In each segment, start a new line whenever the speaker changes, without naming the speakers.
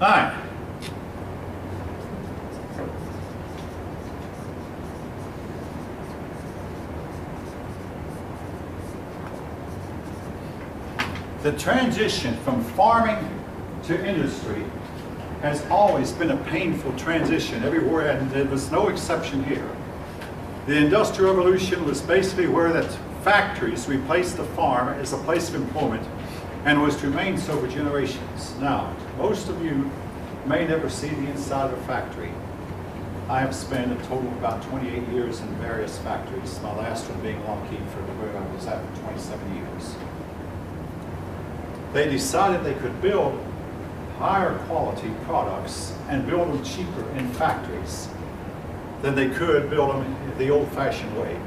right. The transition from farming to industry has always been a painful transition everywhere, and there was no exception here. The Industrial Revolution was basically where that factories replaced the farm as a place of employment and was to remain so for generations. Now, most of you may never see the inside of a factory. I have spent a total of about 28 years in various factories, my last one being Lockheed where I was at for 27 years. They decided they could build higher quality products and build them cheaper in factories than they could build them the old-fashioned way.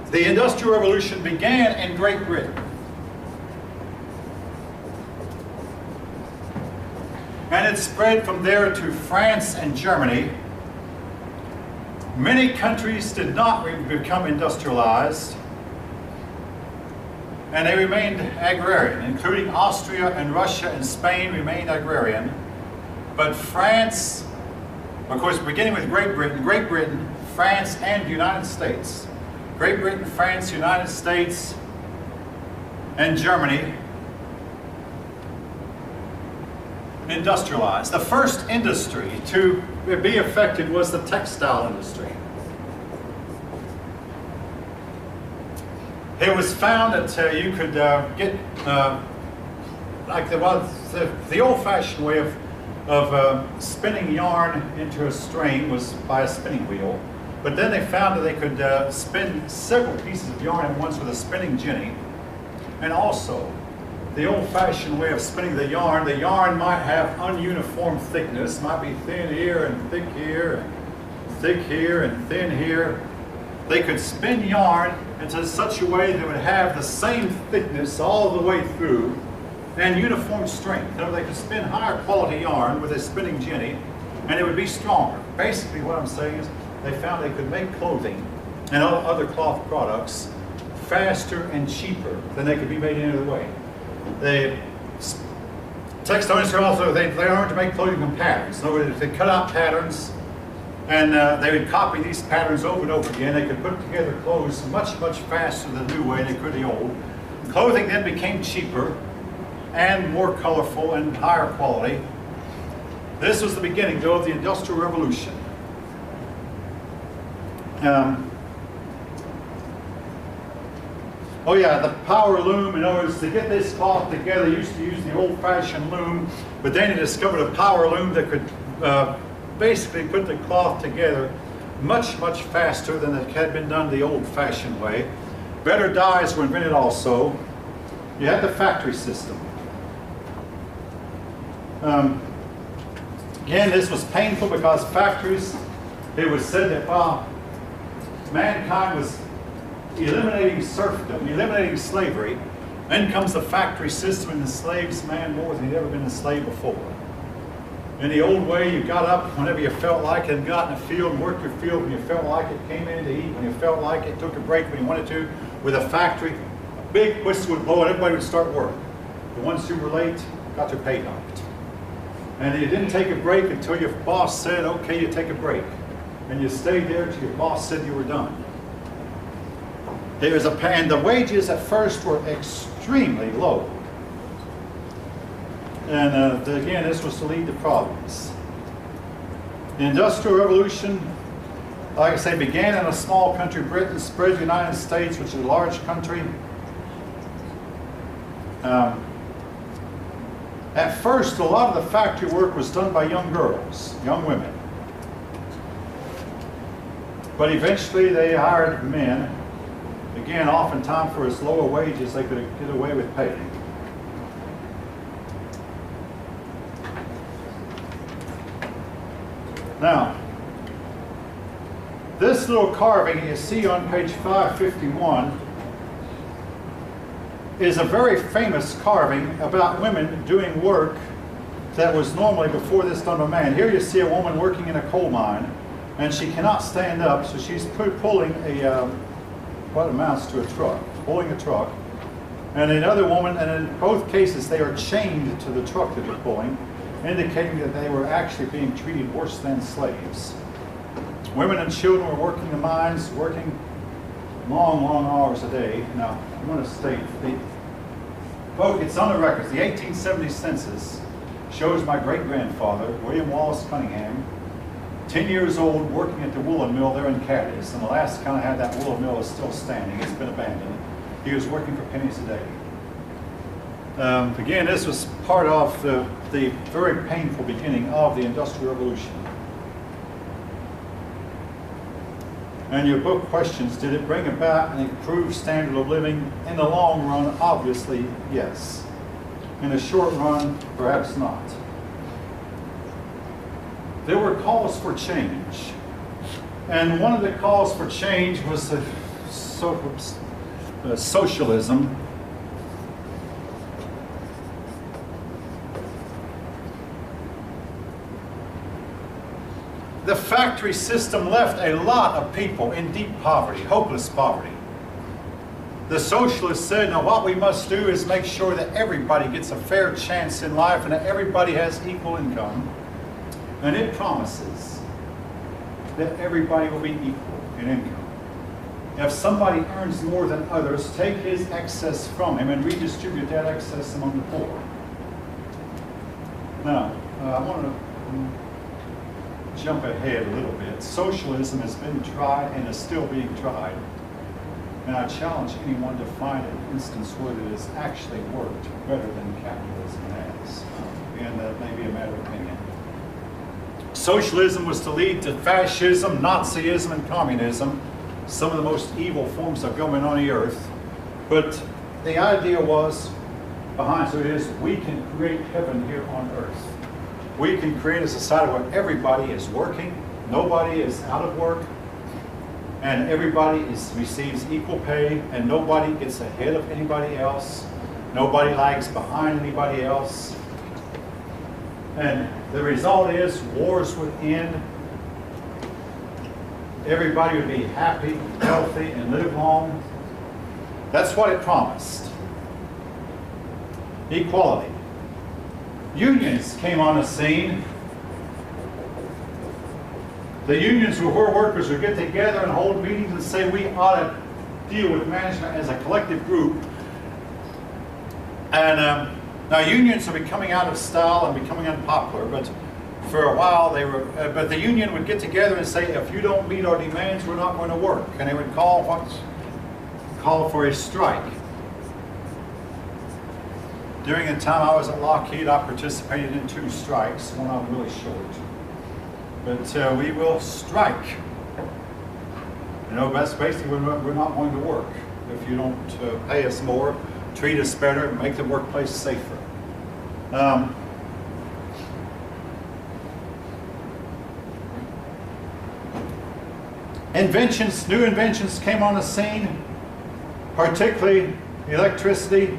The Industrial Revolution began in Great Britain. And it spread from there to France and Germany. Many countries did not become industrialized, and they remained agrarian, including Austria and Russia and Spain remained agrarian. But France, of course, beginning with Great Britain, France, and the United States. Great Britain, France, United States, and Germany industrialized. The first industry to be affected was the textile industry. It was found that you could get, like the old-fashioned way of spinning yarn into a string was by a spinning wheel. But then they found that they could spin several pieces of yarn at once with a spinning jenny. And also, the old-fashioned way of spinning the yarn might have ununiform thickness, might be thin here and thick here, and thick here and thin here. They could spin yarn into such a way that it would have the same thickness all the way through and uniform strength. So they could spin higher quality yarn with a spinning jenny and it would be stronger. Basically what I'm saying is they found they could make clothing and other cloth products faster and cheaper than they could be made any other way. The textile industry also, they learned to make clothing from patterns. In other words, they cut out patterns and they would copy these patterns over and over again. They could put together clothes much, much faster the new way they could the old. Clothing then became cheaper and more colorful and higher quality. This was the beginning, though, of the Industrial Revolution. Oh yeah, the power loom. In other words, to get this cloth together, they used to use the old-fashioned loom, but then they discovered a power loom that could basically put the cloth together much, much faster than it had been done the old-fashioned way. Better dyes were invented also. You had the factory system. Again, this was painful because factories, it was said that while mankind was eliminating serfdom, eliminating slavery, then comes the factory system and enslaves man more than he'd ever been enslaved before. In the old way, you got up whenever you felt like it and got in the field and worked your field when you felt like it, came in to eat when you felt like it, took a break when you wanted to. With a factory, a big whistle would blow and everybody would start work. The ones who were late got their pay knocked. And you didn't take a break until your boss said, okay, you take a break. And you stayed there until your boss said you were done. There was and the wages at first were extremely low. And again, this was to lead to problems. The Industrial Revolution, like I say, began in a small country, Britain, spread to the United States, which is a large country. At first, a lot of the factory work was done by young girls, young women. But eventually they hired men. Again, oftentimes for as lower wages they could get away with paying. Now, this little carving you see on page 551 is a very famous carving about women doing work that was normally before this done by man. Here you see a woman working in a coal mine, and she cannot stand up, so she's pulling a what amounts to a truck, pulling a truck. And another woman, and in both cases they are chained to the truck that they're pulling. indicating that they were actually being treated worse than slaves. Women and children were working the mines, working long, long hours a day. Now, I want to state, folks, it's on the records. The 1870 census shows my great-grandfather, William Wallace Cunningham, 10 years old, working at the woolen mill there in Cadiz. And the last count I had, that woolen mill is still standing. It's been abandoned. He was working for pennies a day. Again, this was part of the very painful beginning of the Industrial Revolution. And your book questions, did it bring about an improved standard of living? In the long run, obviously, yes. In the short run, perhaps not. There were calls for change. And one of the calls for change was socialism. The factory system left a lot of people in deep poverty, hopeless poverty. The socialists said, now what we must do is make sure that everybody gets a fair chance in life and that everybody has equal income. And it promises that everybody will be equal in income. If somebody earns more than others, take his excess from him and redistribute that excess among the poor. Now, I want to jump ahead a little bit. Socialism has been tried and is still being tried. And I challenge anyone to find an instance where it has actually worked better than capitalism has. And that may be a matter of opinion. Socialism was to lead to fascism, Nazism, and communism, some of the most evil forms of government on the earth. But the idea was behind, so it is, we can create heaven here on earth. We can create a society where everybody is working, nobody is out of work, and everybody receives equal pay, and nobody gets ahead of anybody else. Nobody lags behind anybody else. And the result is wars would end. Everybody would be happy, healthy, and live long. That's what it promised. Equality. Unions came on the scene. The unions were where workers would get together and hold meetings and say we ought to deal with management as a collective group. And now unions are becoming out of style and becoming unpopular, but for a while they were. But the union would get together and say, if you don't meet our demands, we're not going to work. And they would call for a strike. During the time I was at Lockheed, I participated in 2 strikes, one of them really short. But we will strike. You know, that's basically we're not going to work if you don't pay us more, treat us better, and make the workplace safer. Inventions, new inventions came on the scene, particularly electricity.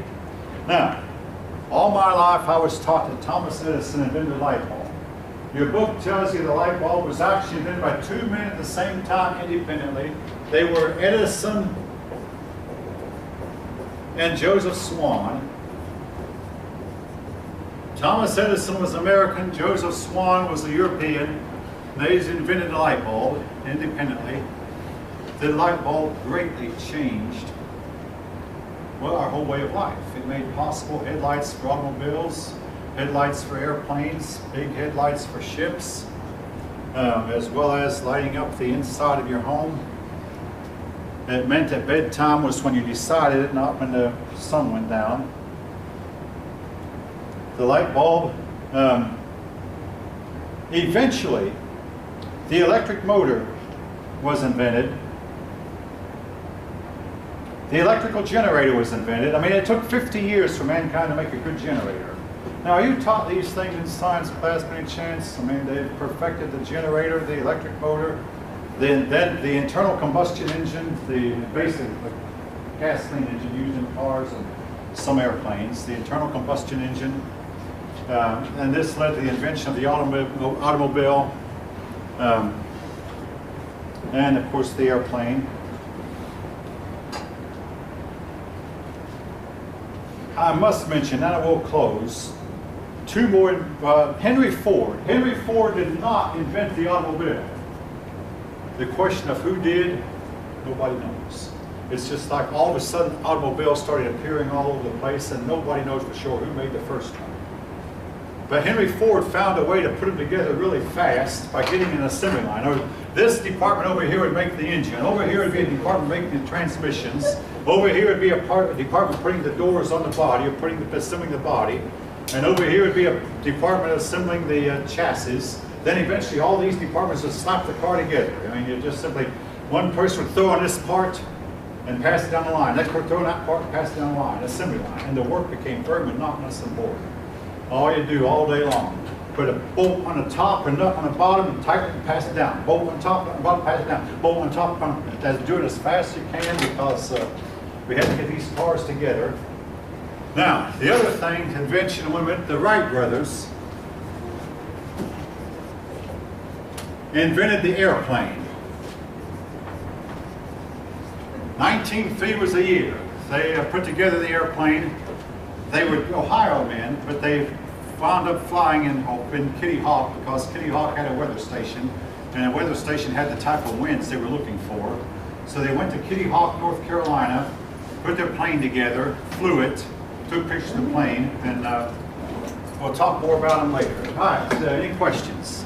Now, all my life I was taught that Thomas Edison invented the light bulb. Your book tells you the light bulb was actually invented by 2 men at the same time independently. They were Edison and Joseph Swan. Thomas Edison was American, Joseph Swan was a European. They invented the light bulb independently. The light bulb greatly changed, well, our whole way of life. It made possible headlights for automobiles, headlights for airplanes, big headlights for ships, as well as lighting up the inside of your home. It meant that bedtime was when you decided it, not when the sun went down. The light bulb, eventually, the electric motor was invented. The electrical generator was invented. I mean, it took 50 years for mankind to make a good generator. Now, are you taught these things in science class by any chance? I mean, they've perfected the generator, the electric motor, then the internal combustion engine, the basic gasoline engine used in cars and some airplanes, the internal combustion engine. And this led to the invention of the automobile, and of course the airplane. I must mention, and I will close, two more. Henry Ford. Henry Ford did not invent the automobile. The question of who did, nobody knows. It's just like all of a sudden automobiles started appearing all over the place and nobody knows for sure who made the first one. But Henry Ford found a way to put them together really fast by getting an assembly line. This department over here would make the engine. Over here would be a department making the transmissions. Over here would be a department putting the doors on the body, or assembling the body. And over here would be a department assembling the chassis. Then eventually all these departments would slap the car together. I mean, you just simply, one person would throw on this part and pass it down the line. Next person would throw on that part and pass it down the line, assembly line. And the work became very monotonous and boring. All you do all day long. Put a bolt on the top and nut on the bottom and tighten it and pass it down. Bolt on top, nut on the bottom, pass it down. Bolt on top, do it as fast as you can because we had to get these cars together. Now, the other thing, invention, the Wright brothers invented the airplane. 19 feet was a year. They put together the airplane. They were Ohio men, but they wound up flying in Kitty Hawk because Kitty Hawk had a weather station, and the weather station had the type of winds they were looking for. So they went to Kitty Hawk, North Carolina, put their plane together, flew it, took pictures of the plane, and we'll talk more about them later. All right, any questions?